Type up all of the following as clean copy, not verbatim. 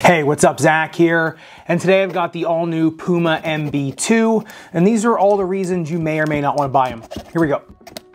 Hey, what's up? Zach here, and today I've got the all-new Puma MB.02, and these are all the reasons you may or may not want to buy them. Here we go.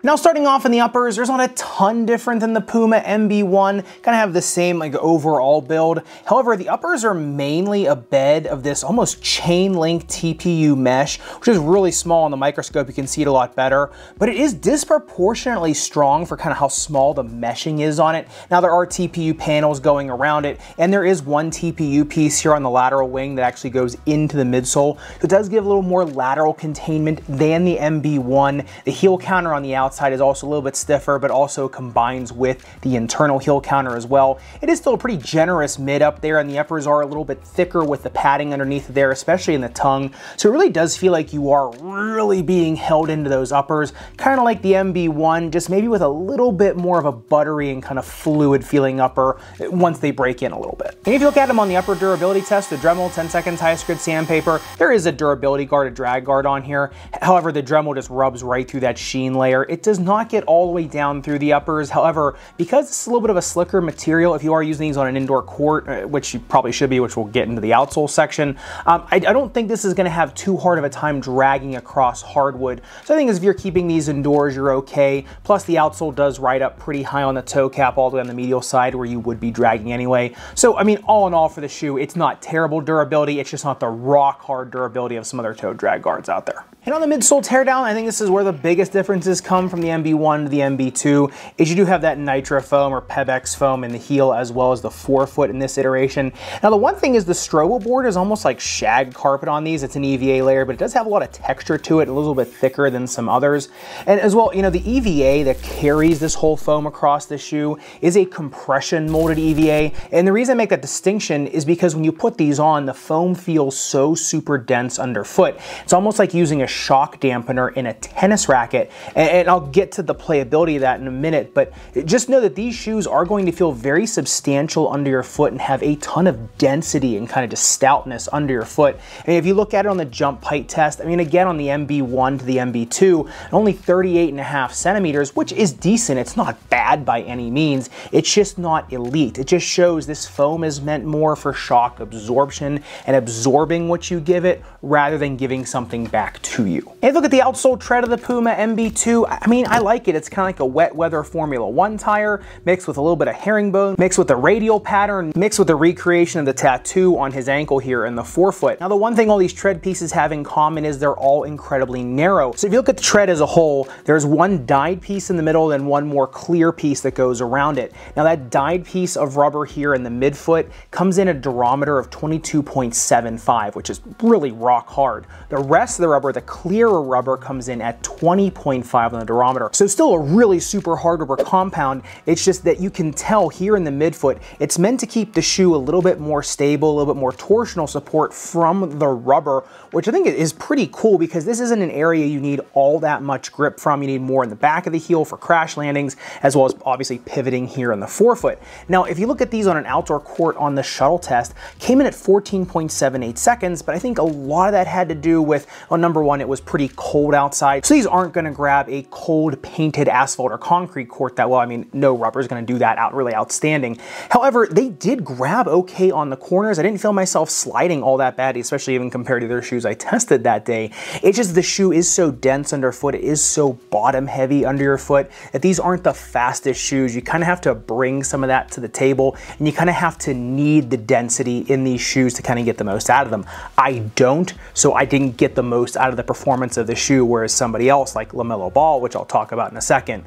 Now, starting off in the uppers, there's not a ton different than the Puma MB.01, kind of have the same like overall build. However, the uppers are mainly a bed of this almost chain link TPU mesh, which is really small on the microscope. You can see it a lot better, but it is disproportionately strong for kind of how small the meshing is on it. Now, there are TPU panels going around it, and there is one TPU piece here on the lateral wing that actually goes into the midsole. So it does give a little more lateral containment than the MB.01. The heel counter on the outside is also a little bit stiffer, but also combines with the internal heel counter as well. It is still a pretty generous mid up there, and the uppers are a little bit thicker with the padding underneath there, especially in the tongue. So it really does feel like you are really being held into those uppers, kind of like the MB.01, just maybe with a little bit more of a buttery and kind of fluid feeling upper once they break in a little bit. And if you look at them on the upper durability test, the Dremel 10 seconds highest grit sandpaper, there is a durability guard, a drag guard on here. However, the Dremel just rubs right through that sheen layer. It does not get all the way down through the uppers. However, because it's a little bit of a slicker material, if you are using these on an indoor court, which you probably should be, which we'll get into the outsole section, I don't think this is going to have too hard of a time dragging across hardwood. So I think if you're keeping these indoors, you're okay. Plus the outsole does ride up pretty high on the toe cap all the way on the medial side where you would be dragging anyway. So I mean, all in all for the shoe, it's not terrible durability. It's just not the rock hard durability of some other toe drag guards out there. And on the midsole teardown, I think this is where the biggest differences come from the MB.01 to the MB.02, is you do have that Nitro foam or Pebex foam in the heel as well as the forefoot in this iteration. Now the one thing is the Strobo board is almost like shag carpet on these. It's an EVA layer, but it does have a lot of texture to it, a little bit thicker than some others. And as well, you know, the EVA that carries this whole foam across the shoe is a compression molded EVA. And the reason I make that distinction is because when you put these on, the foam feels so super dense underfoot. It's almost like using a shock dampener in a tennis racket, and I'll get to the playability of that in a minute, but just know that these shoes are going to feel very substantial under your foot and have a ton of density and kind of just stoutness under your foot. And if you look at it on the jump height test, I mean, again, on the MB.01 to the MB.02, only 38.5 centimeters, which is decent. It's not bad by any means. It's just not elite. It just shows this foam is meant more for shock absorption and absorbing what you give it rather than giving something back to you. And look at the outsole tread of the Puma MB.02. I mean, I like it. It's kind of like a wet weather Formula 1 tire mixed with a little bit of herringbone, mixed with the radial pattern, mixed with the recreation of the tattoo on his ankle here in the forefoot. Now, the one thing all these tread pieces have in common is they're all incredibly narrow. So if you look at the tread as a whole, there's one dyed piece in the middle and one more clear piece that goes around it. Now, that dyed piece of rubber here in the midfoot comes in a durometer of 22.75, which is really rock hard. The rest of the rubber, the clearer rubber, comes in at 20.5 on the durometer. So still a really super hard rubber compound. It's just that you can tell here in the midfoot, it's meant to keep the shoe a little bit more stable, a little bit more torsional support from the rubber, which I think is pretty cool because this isn't an area you need all that much grip from. You need more in the back of the heel for crash landings, as well as obviously pivoting here in the forefoot. Now, if you look at these on an outdoor court on the Shuttle Test, came in at 14.78 seconds, but I think a lot of that had to do with, well, number one, it was pretty cold outside. So these aren't going to grab a cold painted asphalt or concrete court that well. I mean, no rubber is going to do that out really outstanding. However, they did grab okay on the corners. I didn't feel myself sliding all that bad, especially even compared to their shoes I tested that day. It's just the shoe is so dense underfoot. It is so bottom heavy under your foot that these aren't the fastest shoes. You kind of have to bring some of that to the table, and you kind of have to need the density in these shoes to kind of get the most out of them. I don't, so I didn't get the most out of the performance of the shoe, whereas somebody else like Lamelo Ball, which I'll talk about in a second,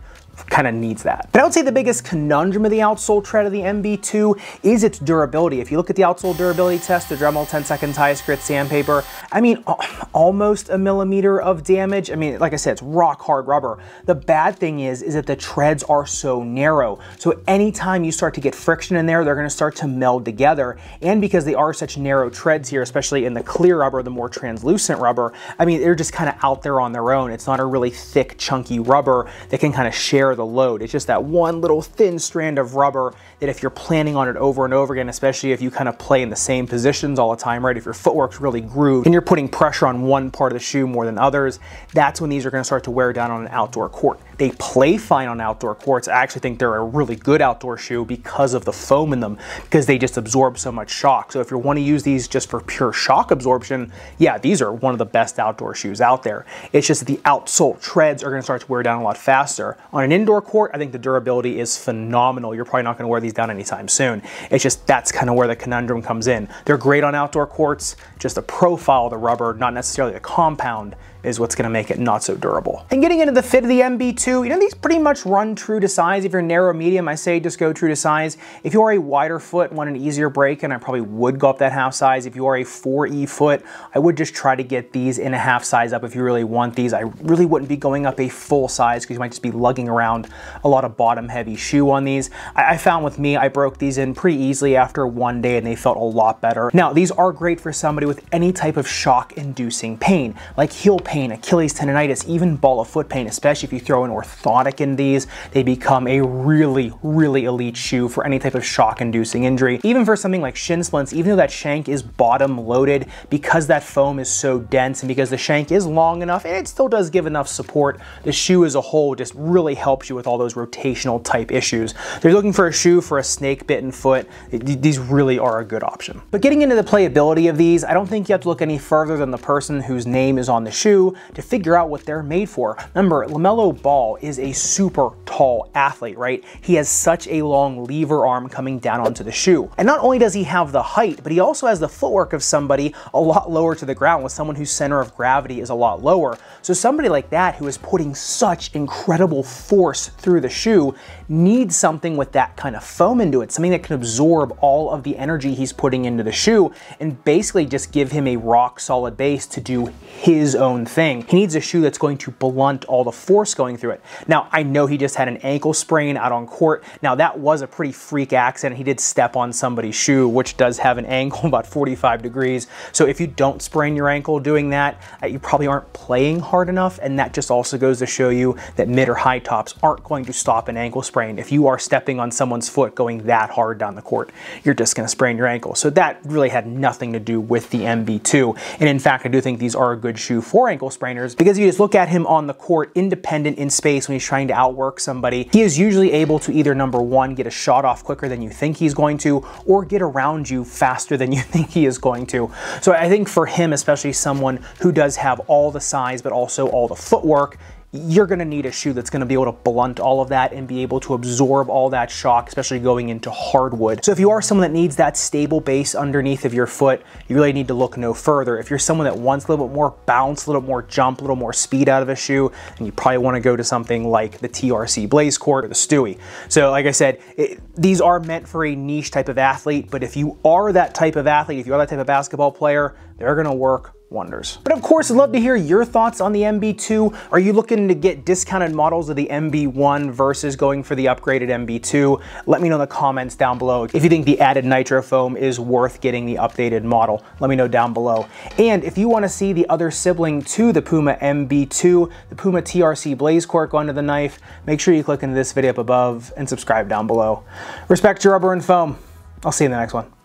kind of needs that. But I would say the biggest conundrum of the outsole tread of the MB.02 is its durability. If you look at the outsole durability test, the Dremel 10 seconds highest grit sandpaper, I mean, almost a millimeter of damage. I mean, like I said, it's rock hard rubber. The bad thing is that the treads are so narrow. So anytime you start to get friction in there, they're going to start to meld together. And because they are such narrow treads here, especially in the clear rubber, the more translucent rubber, I mean, they're just kind of out there on their own. It's not a really thick, chunky rubber that can kind of share bear the load. It's just that one little thin strand of rubber that if you're planning on it over and over again, especially if you kind of play in the same positions all the time, right? If your footwork's really grooved and you're putting pressure on one part of the shoe more than others, that's when these are going to start to wear down on an outdoor court. They play fine on outdoor courts. I actually think they're a really good outdoor shoe because of the foam in them, because they just absorb so much shock. So if you want to use these just for pure shock absorption, yeah, these are one of the best outdoor shoes out there. It's just that the outsole treads are going to start to wear down a lot faster. On an indoor court, I think the durability is phenomenal. You're probably not going to wear these down anytime soon. It's just that's kind of where the conundrum comes in. They're great on outdoor courts, just the profile of the rubber, not necessarily the compound, is what's going to make it not so durable. And getting into the fit of the MB.02, you know, these pretty much run true to size. If you're narrow medium, I say just go true to size. If you are a wider foot, want an easier break, and I probably would go up that half size. If you are a 4E foot, I would just try to get these in a half size up if you really want these. I really wouldn't be going up a full size because you might just be lugging around a lot of bottom heavy shoe on these. I found with me, I broke these in pretty easily after one day and they felt a lot better. Now, these are great for somebody with any type of shock inducing pain, like heel pain, Achilles tendonitis, even ball of foot pain, especially if you throw an orthotic in these. They become a really, really elite shoe for any type of shock inducing injury. Even for something like shin splints, even though that shank is bottom loaded, because that foam is so dense and because the shank is long enough and it still does give enough support, the shoe as a whole just really helps you with all those rotational type issues. So if you're looking for a shoe for a snake bitten foot, these really are a good option. But getting into the playability of these, I don't think you have to look any further than the person whose name is on the shoe to figure out what they're made for. Remember, Lamelo Ball is a super tall athlete, right? He has such a long lever arm coming down onto the shoe. And not only does he have the height, but he also has the footwork of somebody a lot lower to the ground, with someone whose center of gravity is a lot lower. So somebody like that who is putting such incredible force through the shoe needs something with that kind of foam into it, something that can absorb all of the energy he's putting into the shoe and basically just give him a rock solid base to do his own thing. He needs a shoe that's going to blunt all the force going through it. Now, I know he just had an ankle sprain out on court. Now, that was a pretty freak accident. He did step on somebody's shoe, which does have an angle about 45 degrees. So if you don't sprain your ankle doing that, you probably aren't playing hard enough. And that just also goes to show you that mid or high tops aren't going to stop an ankle sprain. If you are stepping on someone's foot going that hard down the court, you're just going to sprain your ankle. So that really had nothing to do with the MB.02. And in fact, I do think these are a good shoe for ankle sprainers, because if you just look at him on the court, independent in space when he's trying to outwork somebody, he is usually able to either, number one, get a shot off quicker than you think he's going to, or get around you faster than you think he is going to. So I think for him, especially someone who does have all the size but also all the footwork, you're going to need a shoe that's going to be able to blunt all of that and be able to absorb all that shock, especially going into hardwood. So if you are someone that needs that stable base underneath of your foot, you really need to look no further. If you're someone that wants a little bit more bounce, a little more jump, a little more speed out of a shoe, then you probably want to go to something like the TRC Blaze Court or the Stewie. So like I said, these are meant for a niche type of athlete, but if you are that type of athlete, if you are that type of basketball player, they're going to work wonders. But of course, I'd love to hear your thoughts on the MB.02. Are you looking to get discounted models of the MB.01 versus going for the upgraded MB.02? Let me know in the comments down below. If you think the added nitro foam is worth getting the updated model, let me know down below. And if you want to see the other sibling to the Puma MB.02, the Puma TRC Blaze Court go under the knife, make sure you click into this video up above and subscribe down below. Respect your rubber and foam. I'll see you in the next one.